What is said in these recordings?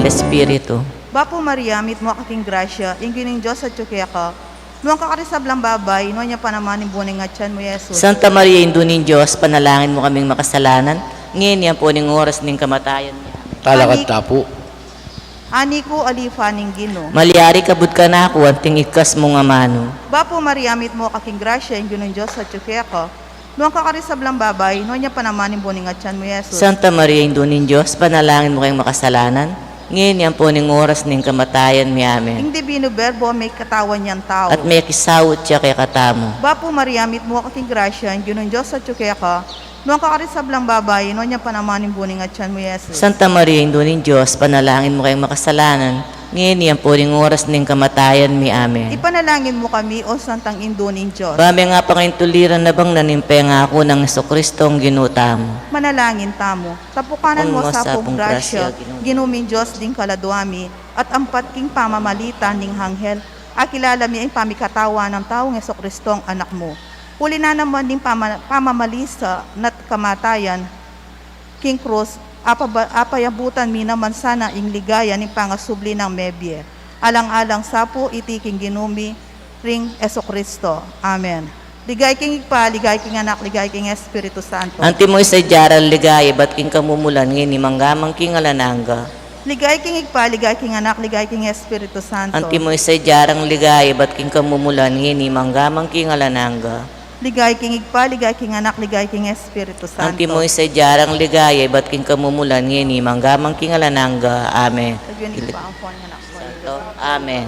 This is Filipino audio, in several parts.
Espiritu. Bapo Maria, mit mo aking grasya, inggining Diyos at tsukya ka. Nuang kakarisablang babay, nuang niya panaman yung buning at tiyan mo, Yesus. Santa Maria, Indo ning Diyos, panalangin mo kaming makasalanan, ngayon yan po ning oras ning kamatayan niya. Talakad tapo. Ani ko alifaning Gino. Maliari kabud ka na ako, anting ikas mo nga mano. Bapo Maria, mit mo aking grasya, inggining Diyos at tsukya ka. Nuang kakarisablang babay, nuang niya panaman yung buning at tiyan mo, Yesus. Santa Maria, Indo ning Diyos, panalangin mo kayong makasalanan, ngayon yan po ning oras ning kamatayan mi amen. Ing divino verbo, may katawan niyang tao. At may kisawot siya kay katamo. Bapo Maria, mit mo aking grasya, inggining Diyos at tsukya ka. Nuang kakarisablang babay, nuang niya panaman yung buning at tiyan mo, Yesus. Santa Maria, Indo ning Diyos, panalangin mo kayong makasalanan, ngayon yan po ning oras ning kamatayan mi amen. Ipanalangin mo kami, O Santang Indo ning Diyos. Bame nga pangintuliran na bang nanimpe nga ako ng Jesucristo ang ginuta mo. Manalangin tamo. Tapukanan mo Kung sa masapong pong grasya, grasya, ginumin Diyos ding kaladuami, at ampat king pamamalita ning hanghel, akilala mi ang pamikatawa ng taong Jesucristo ang anak mo. Uli na naman ding pamamalisa nat kamatayan, king cross, apayabutan mi naman sana ing ligaya ning pangasubli ng mebye. Alang-alang sapo itiking ginumi ring Jesucristo. Amen. Ligay king igpa, ligay king anak, ligay king Espiritu Santo. Anti mo isa jaral ligay, ba't king kamumulan ngayon ni manggamang king alananga. Ligay king igpa, ligay king anak, ligay king Espiritu Santo. Anti mo isa jarang ligay, ba't king kamumulan ngayon ni manggamang king alananga. Ligay king igpa, ligay king anak, ligay king Espiritu Santo. Anti mo isa jarang ligay, ba't king kamumulan ngayon ni manggamang king alananga. Amen. Tagyan igpa ang puwan nga anak ko. Amen.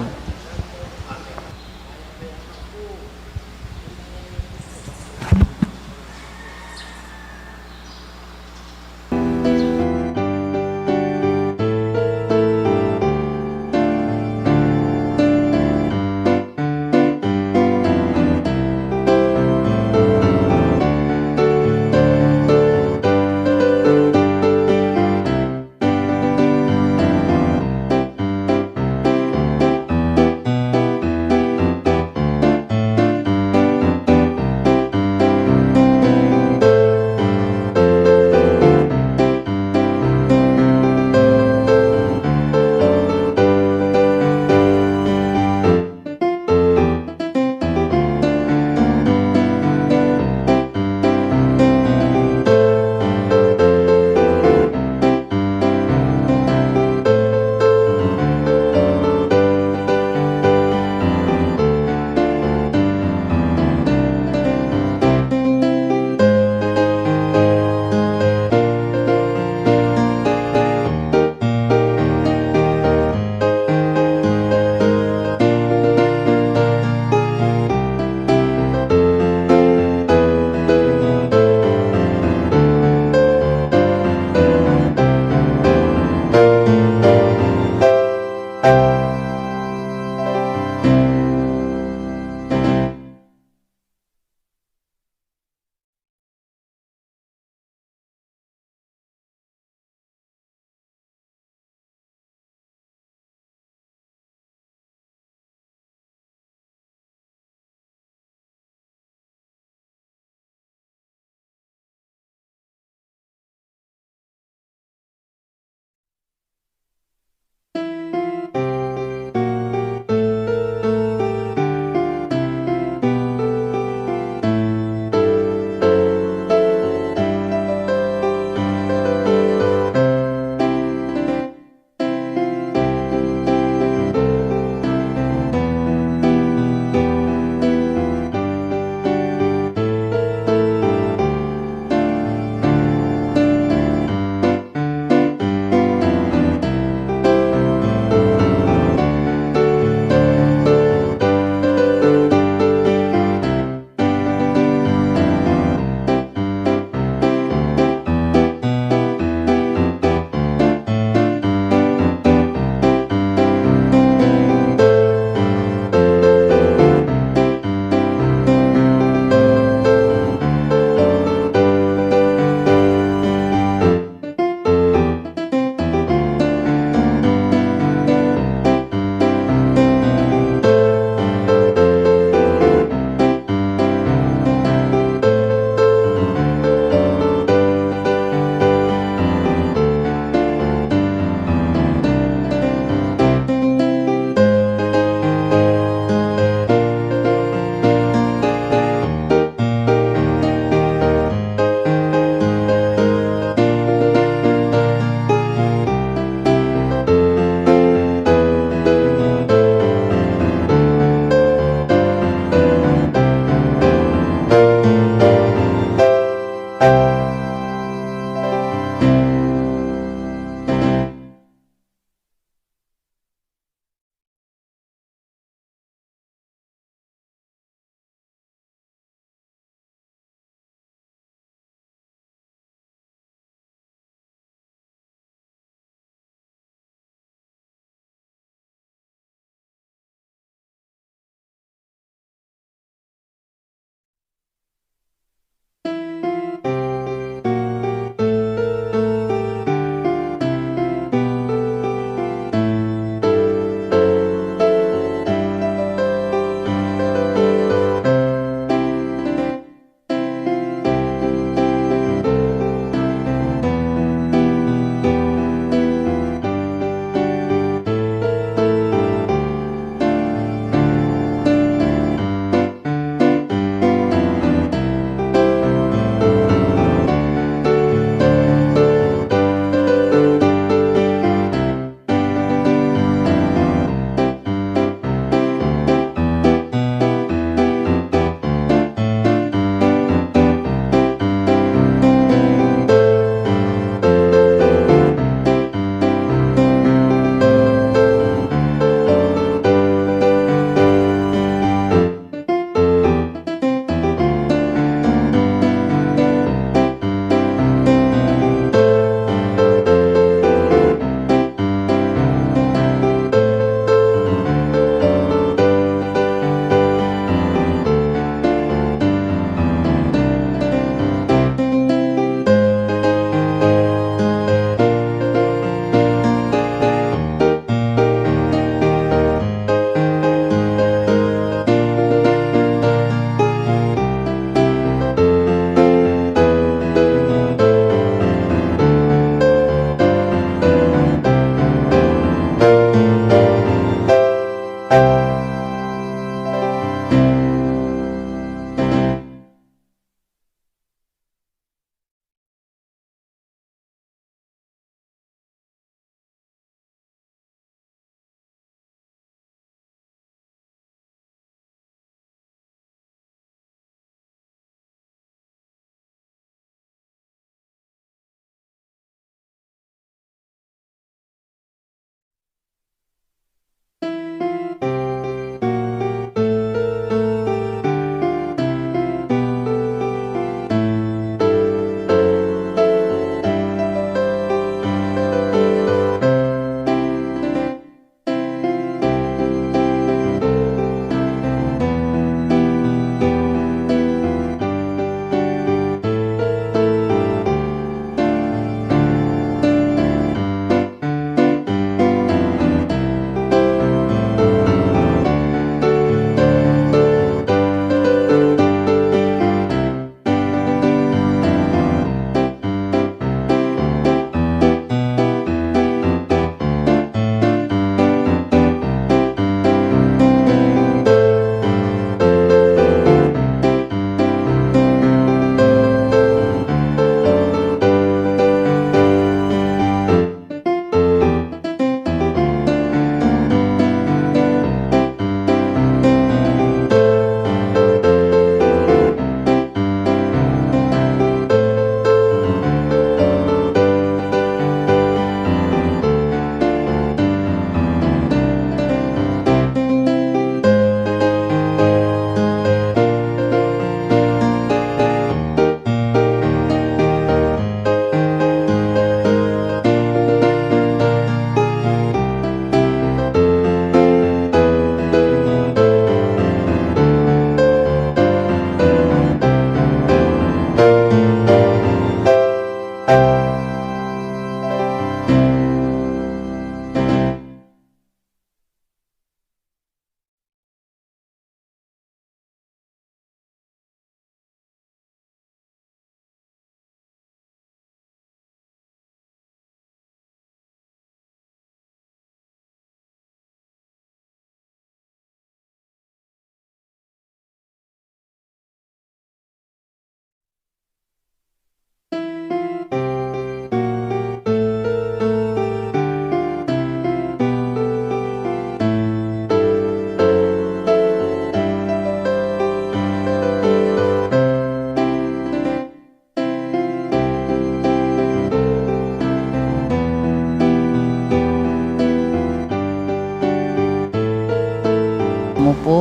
mo po.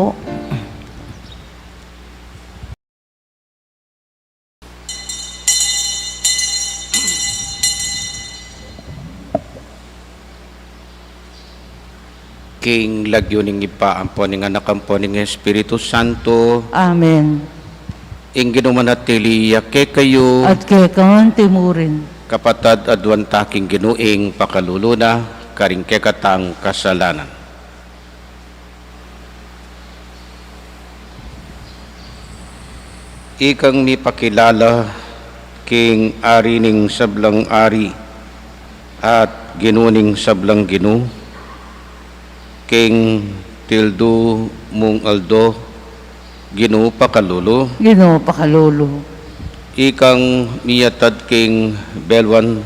King lagyo ning ipaampo ning anak ampo ning Espiritu Santo, Amen. ing ginumanatili yake kayo, At kay kaman timurin. kapatad adwan taking ginuing pakaluluna, karing kekatang kasalanan. Ikang mi pakilala king ari ning sablang ari at ginuning sablang ginu, king tildo mong aldo ginu pakalulu, Ginoo pakalolo. ikang miyatad king belwan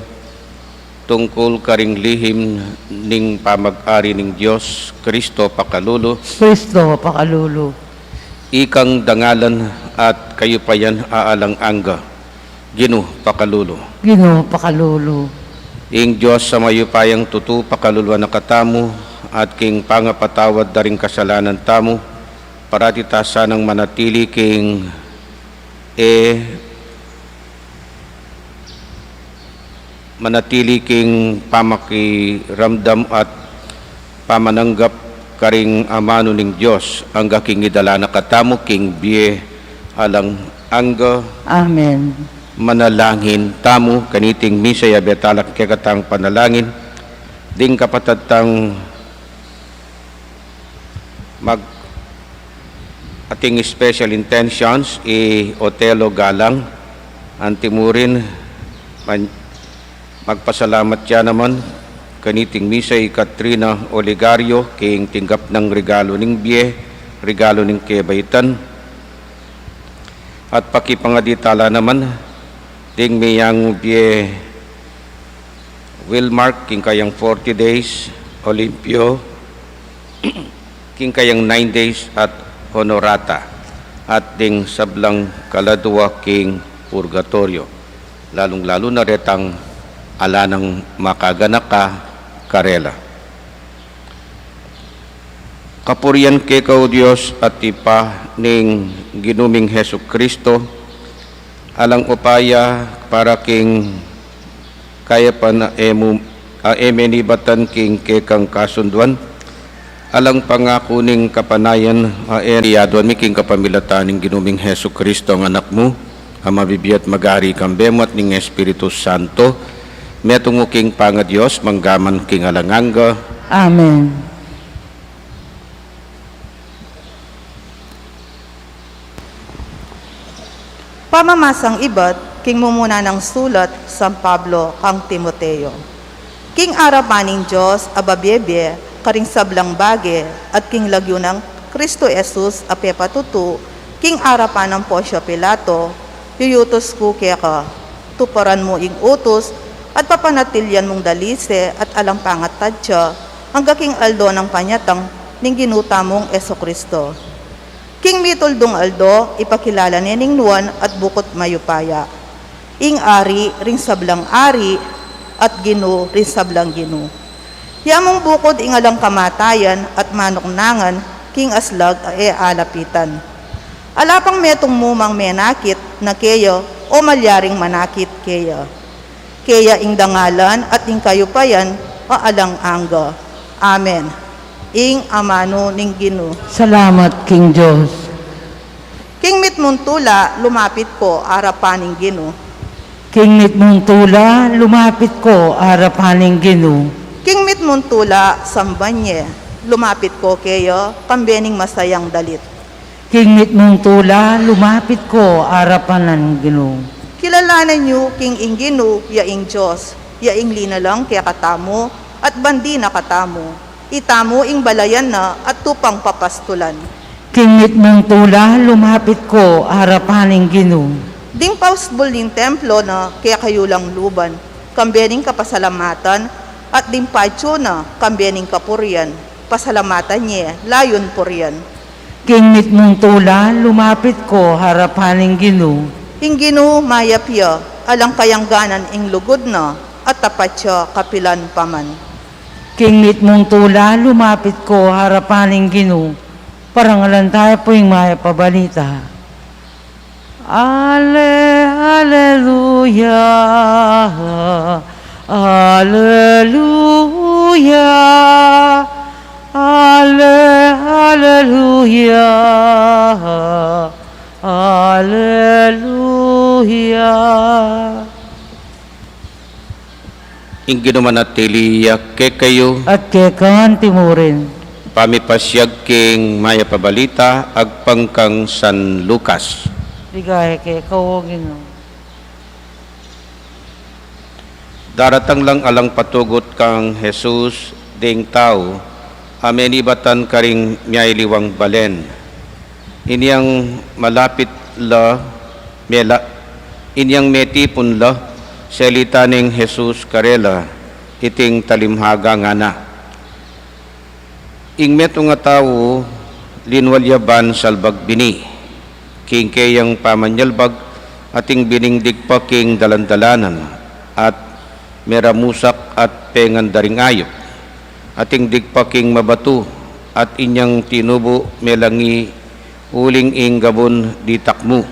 tungkol karing lihim ning pamag-ari ning Dios Kristo pakalulu, Kristo pakalolo. ikang dangalan at kayo pa yan aalang angga ginu pakalulu, Ginoo pakalolo. ing Dios sa mayupayang tutu pakalulwa na katamu at king pangapatawad daring kasalanan tamu, parati ta sanang manatili king manatili king pamakiramdam at pamananggap karing amano ning Dios angga king idala na katamu king biye alang angga Amen. manalangin tamu kaniting misa ya betalak kekatang panalangin ding kapatad tang mag ating special intentions Otelo Galang antimurin magpasalamat siya naman kaniting misay Katrina Olegario king tinggap ng regalo ning biye, regalo ning kebaitan at pakipangaditala naman ding miyang biye Wilmark king kayang 40 days Olimpio king kayang 9 days at Honorata at ding sablang kaladwa king Purgatorio, lalong-lalo na retang ala ng makaganaka karela. Kapurian ke kao Dios at ipa ning ginuming Hesu Kristo alang upaya para king kaya pa na emenibatan king kekang kasunduan alang pangako ning kapanayan eniyadon mi king kapamilatan ning ginuming Hesu Kristo ang anak mo ang mabibiyat magari kambemo at ning Espiritu Santo metungo king panga Dios manggaman king alanganga. Amen. Pamamasang ibat, king mumuna ng sulat, San Pablo, kang Timoteo. King arapaning Diyos, ababyebe, karing sablang bage, at king lagyo ng Kristo Jesus, apepatutu, king arapan ng Posyo Pilato, yuyutos ko kaya ka, tuparan mo ing utos, at papanatilyan mong dalise at alang pangat tadya, hangga king aldo ng panyatang, ning ginuta mong Eso Kristo. King mituldong aldo, ipakilala ni ning nuwan at bukot mayupaya. Ing ari, ring sablang ari, at ginu, ring sablang ginu. Yamong bukod ingalang kamatayan at manoknangan, king aslag alapitan. Alapang metong mumang menakit na keyo o malyaring manakit keya. Keya ing dangalan at ing kayupayan o alang angga. Amen. Ing amano ning ginu. Salamat, King Diyos. King mitmuntula, lumapit ko, arapaning ginu. King mitmuntula, lumapit ko, arapaning Ginoo. King mitmuntula, sambanye, lumapit ko keyo, kambening masayang dalit. King mitmuntula, lumapit ko, arapanan Ginoo. Kilalanan niyo, king ing ginu, yaing Diyos, yaing linalang kaya katamo, at bandi na katamo. Itamo ing balayan na at tupang papastulan. King mitmuntula, lumapit ko, arapaning Ginoo. Ding pausbol ning templo na kaya kayo lang luban, kambening kapasalamatan, at ding pacho na kambening kapurian, pasalamatan niya, layon purian. King mitmuntula, lumapit ko, harapaning Ginoo. Ing ginu mayapya, alang kayangganan ing lugod na, at tapat siya kapilan paman. King mitmuntula, lumapit ko, harapaning Ginoo. Parangalan tayo po yung maya pabalita. Alleluia, Alleluia, Alleluia, Alleluia. Ingin manatili ke kayo, At kekan timurin, pamipasyag king maya pabalita, agpangkang San Lucas. ligaya ke kawagin. Daratang lang alang patugot kang Jesus, ding tao, amen ibatan karing miyay liwang balen. Inyang malapit la, inyang metipon la, selita ning Jesus karela, iting talimhaga nga na. Ing meto nga tao, linwalyaban salbag bini, king kayang pamanyalbag, ating biningdig pa king dalandalanan, at meramusak at pengandaring ayop, ating digpa king mabatu, at inyang tinubo melangi uling ing gabon di takmu.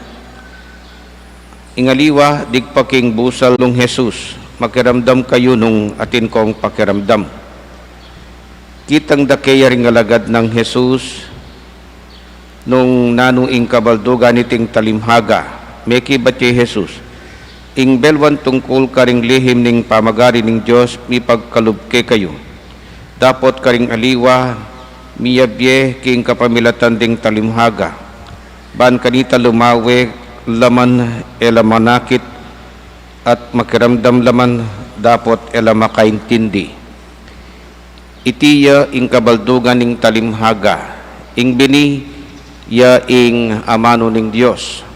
Ingaliwa, digpa king busal nung Jesus, makiramdam kayo nung atin kong pakiramdam. Kitang dakaya ring alagad ng Jesus, nung nanuing kabaldugan iting talimhaga, meki batye Jesus, ing belwan tungkol karing lihim ning pamagari ning Diyos, mi pagkalubke kayo. Dapot karing aliwa, miyabye king kapamilatan ding talimhaga, ban kanita lumawe, laman elamanakit, at makiramdam laman dapot elamakaintindi. Itiya ing kabaldugan ning talimhaga, ing bini ya ing amano ning Dios,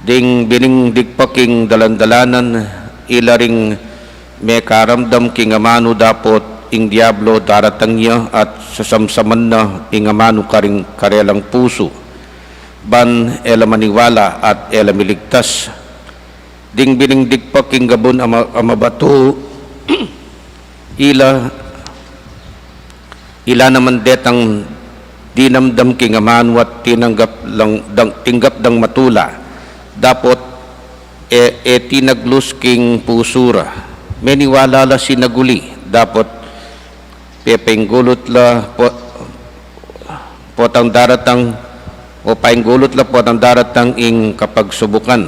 ding bining digpaking dalandalanan, ilaring may karamdam king amano dapot ing diablo daratang niya, at sasamsaman na ing amano karing karelang puso, ban ela maniwala at ela miligtas. Ding biningdig pa king gabon amabato ila naman detang dinamdam king amano at tinggap dang matula, dapot tinaglus king pusura, meniwala la sinaguli, dapot pepenggulot la potang daratang o painggulot la po ang daratang ing kapagsubukan.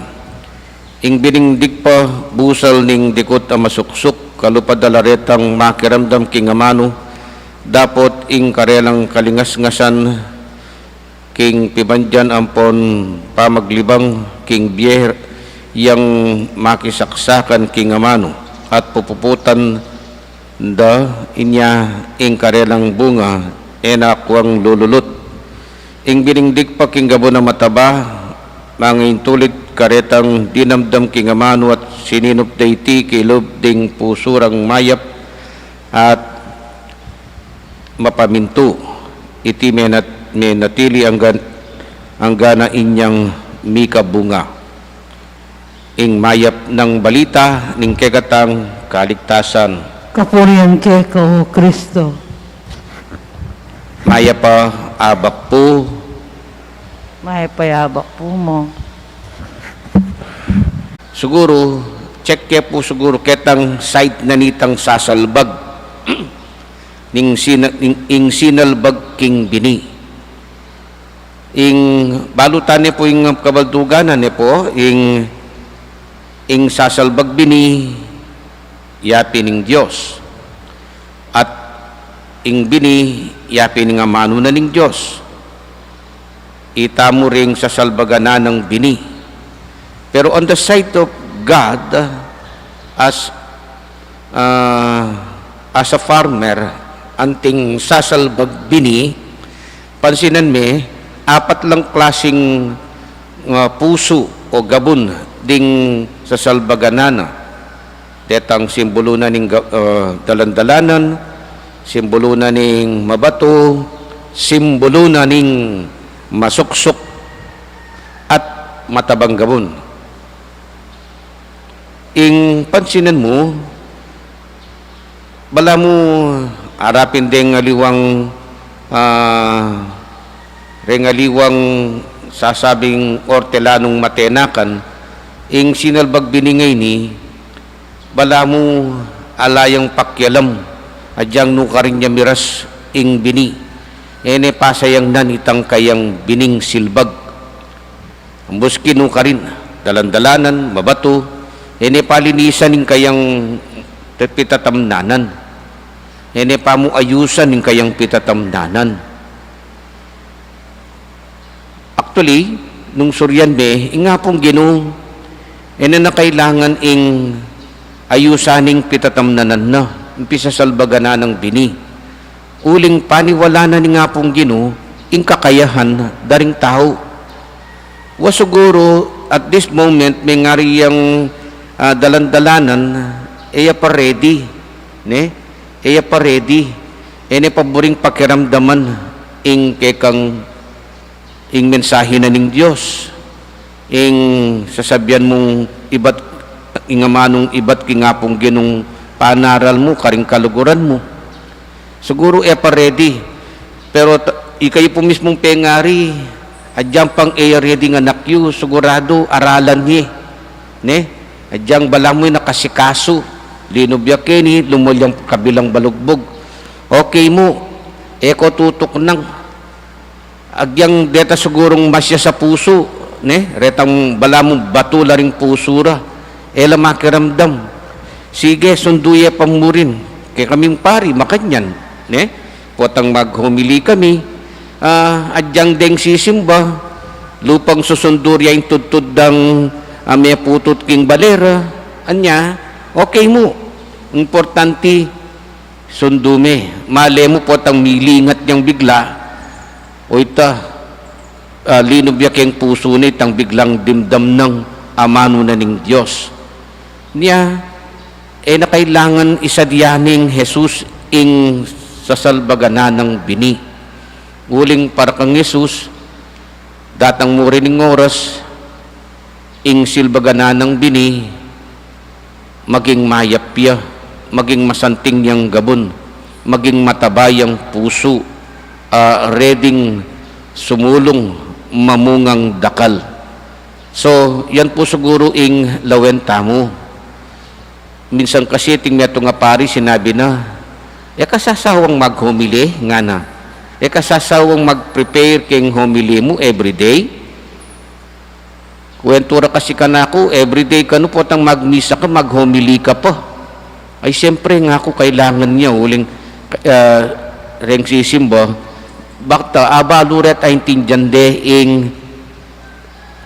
Ing biningdig pa busal ning dikot ang masuksuk, kalupadalaretang makiramdam king amano, dapot ing karelang kalingas-ngasan, king pibandyan ampon pamaglibang king biyer, yang makisaksakan king amano, at pupuputan da inya ing karelang bunga, enakwang lululot. Ing biningdig pa king gabo na mataba, mangintulit karetang dinamdam king amano, at sininop dayti kilob ding pusurang mayap, at mapaminto iti menatili ang gana inyang mikabunga. Ing mayap ng balita ning kegatang kaligtasan. Kapurihan ke kao Kristo. Maya pa abak po, May payabak po mo. siguro check ke po siguro ketang site na nitang sasalbag ing sinalbag king bini. Ing balutan po ing kabalduganan po ing sasalbag bini yapi ning Dios, at ing bini yapi ning amano na ning Dios. Itamo ring sasalbaganan ng bini. Pero on the side of God, as a farmer, anting sasalbag bini, pansinan me, apat lang klasing puso o gabon ding sasalbaganana. Detang simbolo na ning dalandalanan, simbolo na ning mabato, simbolo na ning masuksok, at matabang gabon. Ing pansinan mo, bala mo arapin ding aliwang rengaliwang sasabing ortelanong matenakan, ing sinalbag biningay ni, bala mo alayang pakyalam, adyang nukarin niya miras ing bini, ene pasayang nanitang kayang bining silbag. Ambuski nukarin, dalandalanan, mabato, ene palinisan ing kayang pitatamnanan, ene pamuayusan ing kayang pitatamnanan. Actually, nung suryan be, nga pong Ginoo, na kailangan ing ayusaning pitatamnanan na, impisa salbagana ng bini. Uling paniwala na ni nga pong Ginoo, ing kakayahan daring tao. Wasuguro, at this moment, may ngariyang dalandalanan, eya pa ready, ne? Eya pa ready, ene paboring pakiramdaman, ing kekang ing mensahe na ning Diyos, ing sasabyan mong ibat, ing amanong ibat kingapong Ginong panaral mo, karing kaluguran mo. Siguro pa ready, pero ikayo po mismong pengari, adyang pang ready nga nakyu, sigurado aralan niya, ne? Adyang bala mo'y nakasikaso, linubyakin, lumulyang kabilang balugbog. Okay mo, ko tutok nang, agyang deta sigurong masya sa puso, ne? Retang bala mo batula ring pusura, ela makiramdam. Sige, sunduya pamurin, kay kaming pari, makanyan, ne? Potang maghumili kami, adyang deng sisimba, lupang susundurya yung tudtudang may putot king balera, anya, okay mo, importante, sundume, male mo potang milingat niyang bigla, o ita, linubyak yung puso ni tang biglang dimdam ng amano na ning Diyos. Niya, na kailangan isadyaning Jesus ing sasalbagana ng bini. Uling para kang Jesus, datang mo rin ng oras, ing silbagana ng bini, maging mayapya, maging masanting yang gabon, maging matabayang puso, reading sumulong mamungang dakal. So, yan po siguro ing lawen tamo. Minsan kasi ting meto nga pari sinabi na, kasasawang maghumili nga na. Kasasawang mag-prepare king humili mo everyday. Kwentura kasi ka na ako, everyday ka no po tang magmisa ka, maghumili ka pa. Ay siyempre nga ako kailangan niya, uling reng sisimba, bakta abaluret ay tindyande ing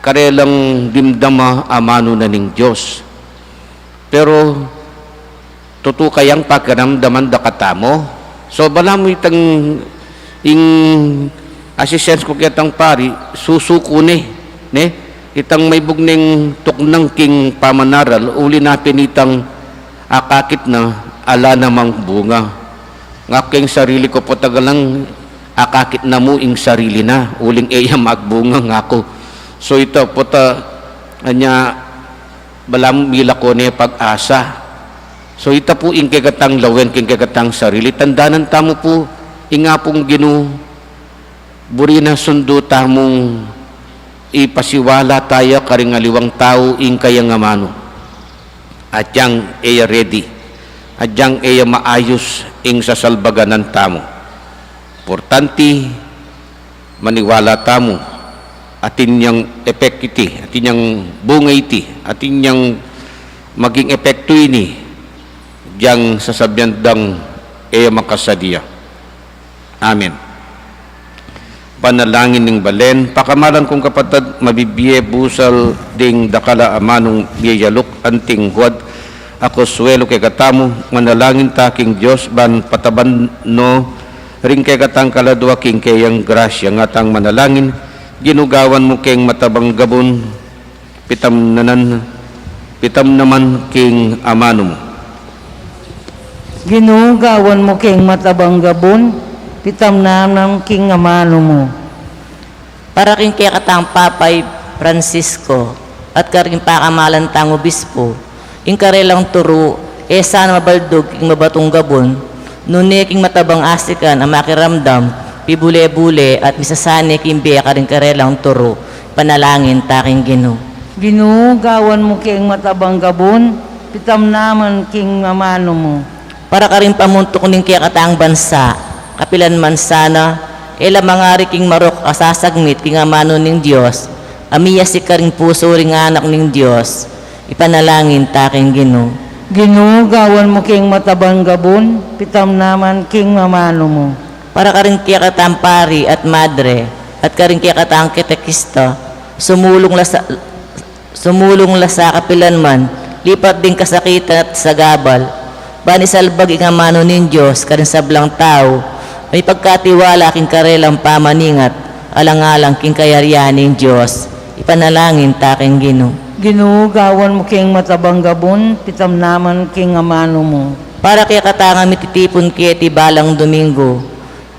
karelang dimdama amano na ning Diyos. Pero tutu kayang pakiramdaman da katamo. So bala mo itang ing assistance ko kitang pari susuko ne itang may bugning tuknang king pamanaral uli na pinitang akakit na ala namang bunga. Ngaking sarili ko po tagalang akakit na mo ing sarili na uling magbunga nga ako. So ito po anya balam mila ko ne pag-asa. So ito po ing kagatang lawen king kagatang sarili tandanan tamo po inga pong Ginoo buri na sundo tamong ipasiwala tayo karingaliwang tao ing kayang amano at yang ready at yang maayos ing sasalbaganan tamo. Importante maniwala tamo atin niyang epekti, atin niyang bungay iti, atin niyang maging epekto ini diyang sasabyandang makasadya. Amen. Panalangin ng balen, pakamalan kong kapatid, mabibiye busal ding dakala amanong biyayalok anting huwad, ako suwelo kay katamo, manalangin taking Diyos, ban pataban no, ring kay katang kaladwa king kayang grasya, ngatang manalangin, ginugawan mo keng matabang gabon, pitam naman king amano mo. Ginugawan mo king matabang gabon, pitam naman king amano mo. Para king kaya katang Papay Francisco at karing pakamalan tang obispo, ing karelang turo, sana mabaldog king mabatong gabon, nune king matabang asikan ang makiramdam, pibule-bule at misasani kimbiya ka rin karelang turo, panalangin taking Ginoo. Ginoo, gawan mo king matabang gabon, pitam naman king amano mo. Para ka rin pamuntok ning kaya kataang bansa, kapilan man sana, ela mga riking marok kasasagmit king amano ning Diyos, amiya si karing puso ring anak ning Diyos, ipanalangin taking Ginoo. Ginoo, gawan mo king matabang gabon, pitam naman king amano mo. Para ka rin kaya kataang pari at madre, at ka rin kaya kataang kitekista, sumulong la sa kapilan man, lipat din kasakitan at sagabal, bani salbag ing amano ning Diyos, karin sablang tao, may pagkatiwala king karelang pamaningat, alang-alang king kayarian ning Diyos, ipanalangin taking Ginoo. Ginoo, gawan mo king matabang gabon, pitam naman king amano mo. Para kaya katanga mititipon kaya ti balang Domingo,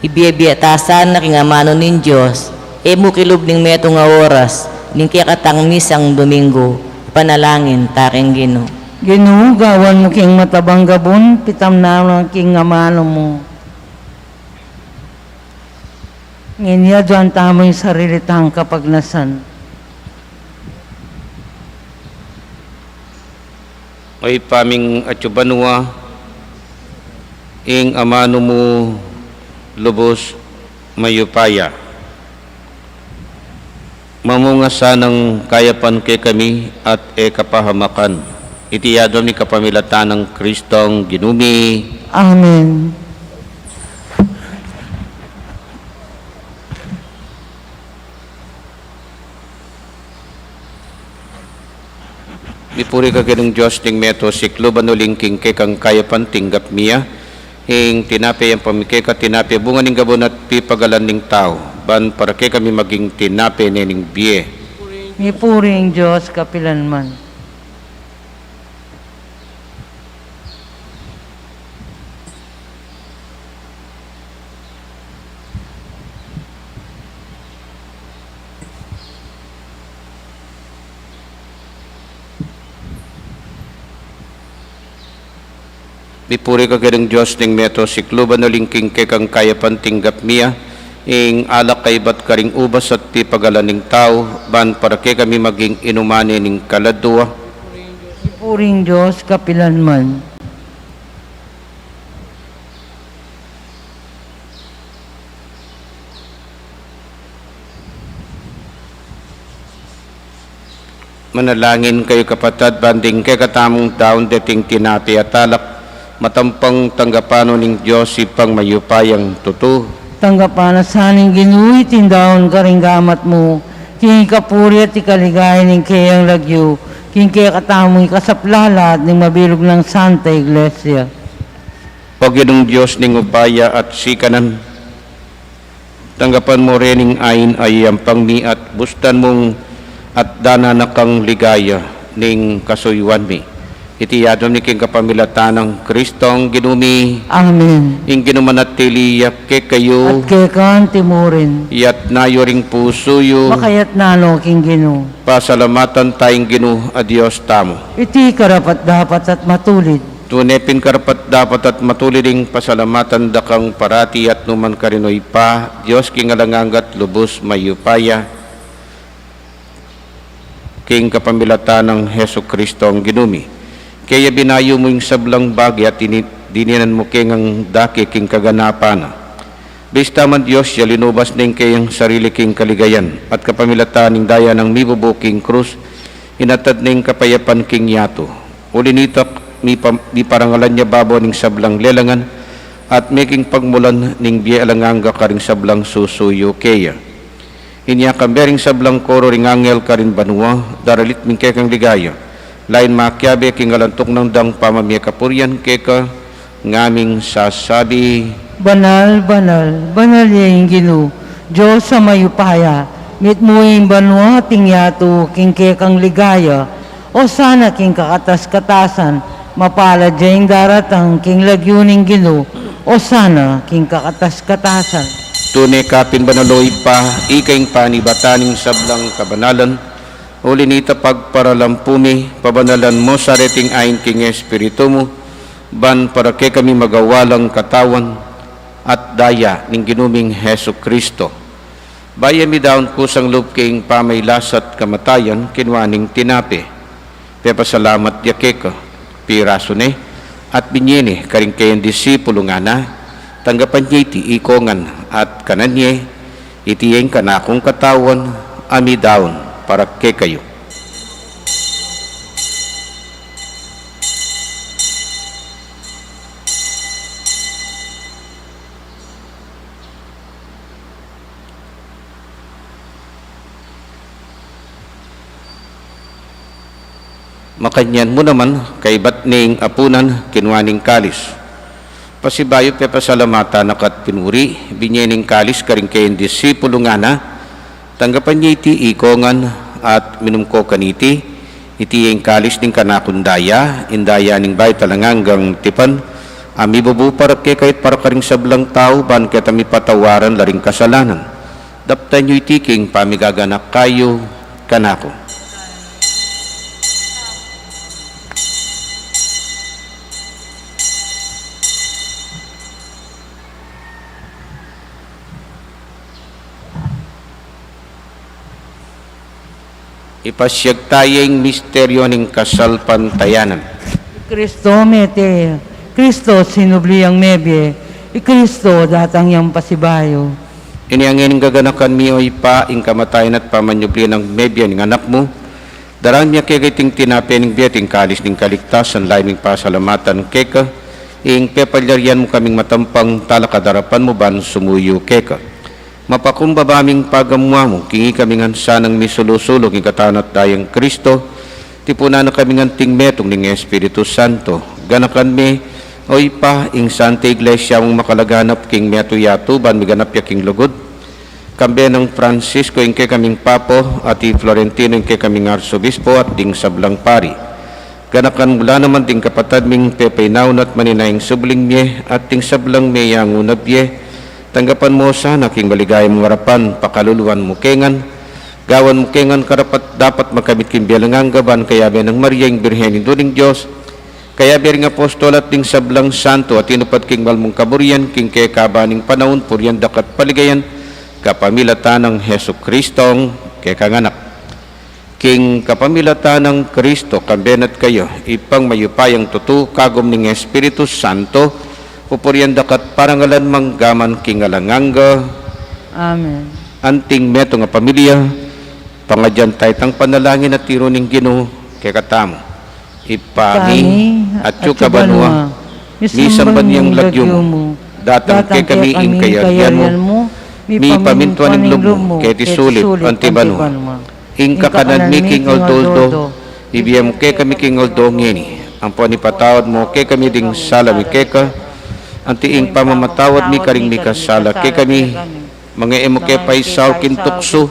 ibiyabiyatasan na king amano ning Diyos, emo kilub ning meto nga oras, ning kaya katang misang Domingo, panalangin taking Ginoo. Ginoo, gawan mo king matabang gabon, pitam naman king amano mo. Ngayon dyan tamo yung sarili tang kapagnasan. Ay paming atsubanwa, ing amano mo lubos mayupaya. Mamunga sanang kayapan kay kami at kapahamakan. Itiyadom ni kapamilatan ng Kristong ginumi. Amen. Mipuri ka ganong Diyos ting meto siklo banulingking kay kang kayapan tinggap miya. Hing tinapi ang pamikay ka tinapi bunga ning gabon at pipagalan ning tao. Ban para kay kami maging tinapi ning biye. Mipuring Diyos kapilanman. Mipuri ka ganong Diyos ning meto siklo banulingking kay kang kayapan tinggap miya. Ing alak kay bat karing ubas at pipagalan ning tao. Ban para kay kami maging inumani ning kaladwa. Mipuring Diyos kapilanman. Manalangin kayo kapatid, banding kay katamong taon dating tinapi at alak, matampang tanggapano ning Diyos ipang mayupayang tuto. Tanggapan na saning Ginoo, tindahon ka rin gamat mo, king kapuri at ikaligay ning kayang lagyo, king kaya katamong ikasaplala at ning mabilog ng Santa Iglesia. Pagyanong Diyos ning upaya at sikanan, tanggapan mo rin ning ayin ay ang pangmi at bustan mong at dana na kang ligaya ning kasuyuan mi. Itiyadom ni king kapamilatan ng Kristong ginumi. Amen. Ing ginumanatiliyak ke kayo. At kaya kan timurin, Iyat nayo ring puso yo. makayat nano king Ginoo. Pasalamatan tayong Ginoo a Diyos tamo. Iti karapat dapat at matulid. Tunepin karapat dapat at matuliring pasalamatan dakang parati at numan karinoy pa. Diyos king alangangat lubos mayupaya. King kapamilatan ng Heso Kristo ang ginumi. Kaya binayo mo yung sablang bagay at dininan mo king daki king kaganapan. Bista man Diyos, ya linubas ning kayang sarili king kaligayan at kapamilatan ning daya ng mibubo king krus, inatad ning kapayapan king yato. Uli nito, mi parangalan niya babo ning sablang lelangan at making pagmulan ning biya alanganga karing sablang susuyo kaya. Inya kambering sablang koro ring angel karin banua, daralit min kekang ligaya. Lain makyabe king alantok ng dang pamamya kapuryan keka ngaming sasabi. Banal, banal, banal yung Ginoo, Diyos sa mayupaya, mit mo yung banwa ting yato, king kekang ligaya, o sana king kakatas-katasan, mapala diyang daratang king lagyuning Ginoo, o sana king kakatas-katasan. Tunay kapin banaloy pa, ikaing panibataning sablang kabanalan, uli nita pagparalampumi, pabanalan mo sa reting ayin king espiritu mo, ban para kay kami magawalang katawan, at daya ning ginuming Heso Kristo. Bayan mi daon kusang loob king pamaylasat kamatayan kinwaning tinapi. Pepasalamat yakeka, piraso ne, at binyene karing kayan disipulo nga na, tanggapan niya iti ikongan at kananye, itiyeng kanakong katawan, ami daon para kay kayo. Makanyan mo naman kay batning apunan kinwaning kalis. Pasibayo pepasalamata nakat pinuri, binyening kalis karing kayen disipulo nga na, tanggapan niya iti ikongan at minumko kaniti, iti yung kalis ning kanakundaya, indaya ning bay talanganggang tipan, ami bubu para kay kahit para karing sablang tao, ban kaya tami patawaran laring kasalanan. Daptan niyo iti king pamigaganak kayo kanako. Ipasyag tayeng misteryo ng kasalpantayanan. Kristo mete, Kristo sinubliyang mebye, Kristo datang yang pasibayo. Iniangin gaganakan miyo ipa ing kamatayan at pamanyubli ng mebya ng anak mo. Darang niya kekiting tinapi ng biyating kalis ng kaligtasan lain ng pasalamatan keka. Ing pepalyarian mo kaming matampang talakadarapan mo ban sumuyo keka. Mapakumbabaming pagamuha mo, kingi kaming hansanang misulusulog ng katanat dayang Kristo, tipuna na kaming anting metong ng Espiritu Santo. Ganakan mi, o ipa, ing Santa Iglesia mong makalaganap king meto yatuban, miganap ya king lugod. Kambe ng Francisco, ing kay kaming Papo, at i Florentino, ing kay kaming Arsobispo, at ding sablang pari. Ganakan mula naman ding kapatad ming pepaynaon at maninaing subling miye, at ding sablang miye ang unabye. Tanggapan mo sana king maligayang marapan, pakaluluan mo kengan, gawan mo kengan karapat dapat makamit king bialangang gaban, kaya be ng Maria yung Birhen duning Diyos, kaya be ring apostol at ding sablang santo, at inupat king malmong kaburian, king kaya kabaning panahon, puryan dakat paligayan, kapamilatan ng Heso Kristong kaya kanganak. King kapamilatan ng Kristo, kambenat kayo, ipang mayupayang tutu, kagom ning Espiritu Santo, pupurian dakat parangalan manggaman kingalanganga. Amen. Anting meto nga pamilya, pangadyan taytang panalangin at tiro ning Ginoo kay katamo. Ipami at yu kabanwa, misang baniyang lagyo mo, datang kay kami ing kayaryan mo, mi pamintuan ning loob mo, kay tisulip antibanwa. Ing kakanan mi king oldoldo, ibiyam kay kami king oldo ngini, ang panipatawad mo kay kami ding salami keka, antiing pamamatawad mi karing mi kasala kay kami mga emo kay paisaw kintukso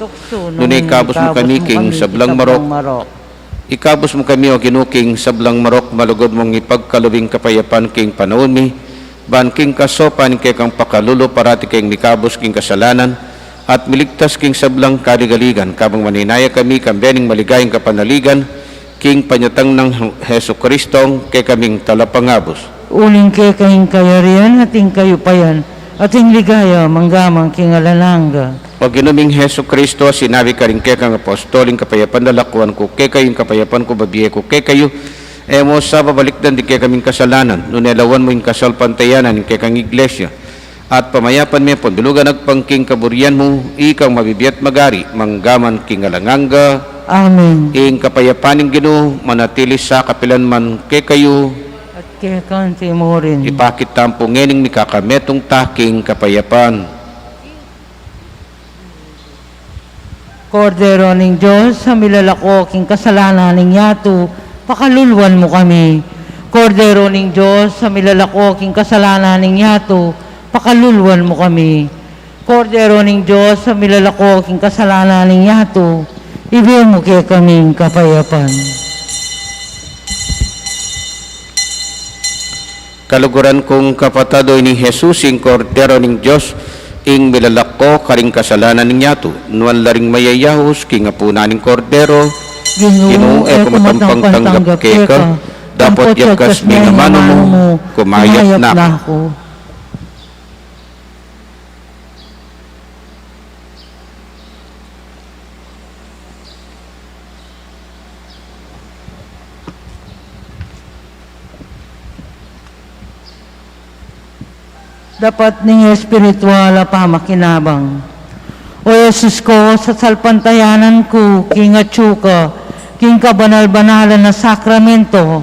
nunay kabos mo kami king sablang marok, ikabos mo kami o ginuking sablang marok, malugod mong ipagkalubing kapayapan king panahon mi ban king kasopan kay kang pakalulo parati king mikabos king kasalanan at miligtas king sablang kadigaligan kabang maninaya kami kambening maligayang kapanaligan king panyatang ng Heso Kristong kay kaming talapangabos. Uling kay kayong kayarian, ating kayo payan, ating ligaya, manggamang kingalalangga. O ginuming Heso Kristo, sinabi ka rin kay kang apostoling kapayapan nalakuan ko, kay kayong kapayapan ko, babiye ko, kay kayo, mo sa babalikdan di kay kaming kasalanan, nunelawan mo yung kasalpantayanan, kay kang iglesia, at pamayapan mo, pagdulugan nagpangking kaburian mo, ikang mabibiyat magari, manggaman kingalanganga. Amen. Ing kapayapaning Ginoo, manatili sa kapilan man kay kayo, Kaya kanti mo rin. ipakit tampo ngening mikakametong taking kapayapan. Kordero ning Diyos, sa milalako king kasalanan ning yato, pakaluluan mo kami. Kordero ning Diyos, sa milalako king kasalanan ning yato, pakaluluan mo kami. Kordero ning Diyos, sa milalako king kasalanan ning yato, ibigay mo kaya kaming kapayapan. Kaluguran kong kapatadoy ni Jesus, ing kordero ning Diyos, ing milalako karing kasalanan ning yato, nuan laring mayayahos, king apuna ning kordero, Ginoo kumatampang tanggap keka, dapat yakas mi nga mano mo, kumayat na ako. dapat ning espiritual a pamakinabang. O Jesus ko, sa salpantayanan ko, king atsuka, king kabanal-banalan na sakramento,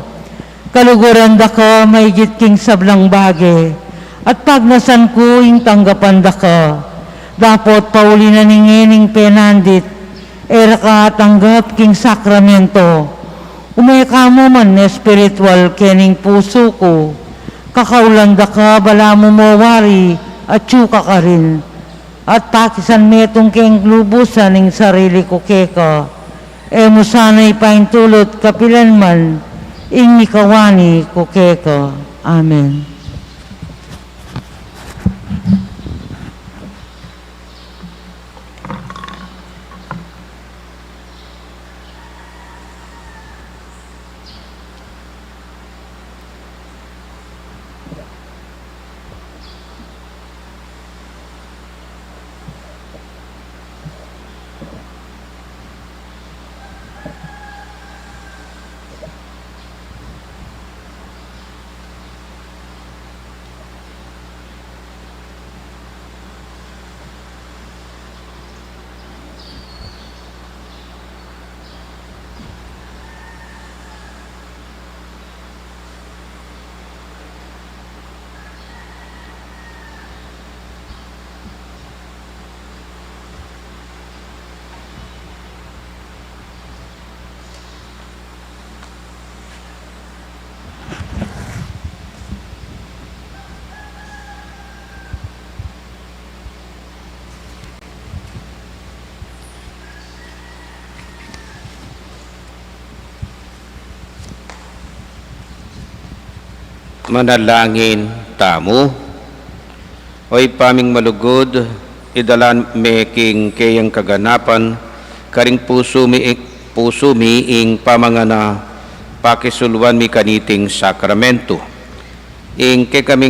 kaluguran da ka, maigit king sablang bage, at pagnasan ko, ing tanggapan da ka. Dapat pauli na ningining penandit, era ka tanggap king sakramento. Umeka mo man espiritual kening puso ko, kakaulanda ka, bala mo mawari, at tsuka ka rin. At pakisan metong keng lubusan ng sarili ko keka, mo sana'y paintulot kapilanman, ing mikawani ko keka. Amen. Manalangin tamo. Oy paming malugod, idalan me king kayang kaganapan, karing puso mi ing pamangana pakisuluan mi kaniting sakramento. Ing kay kaming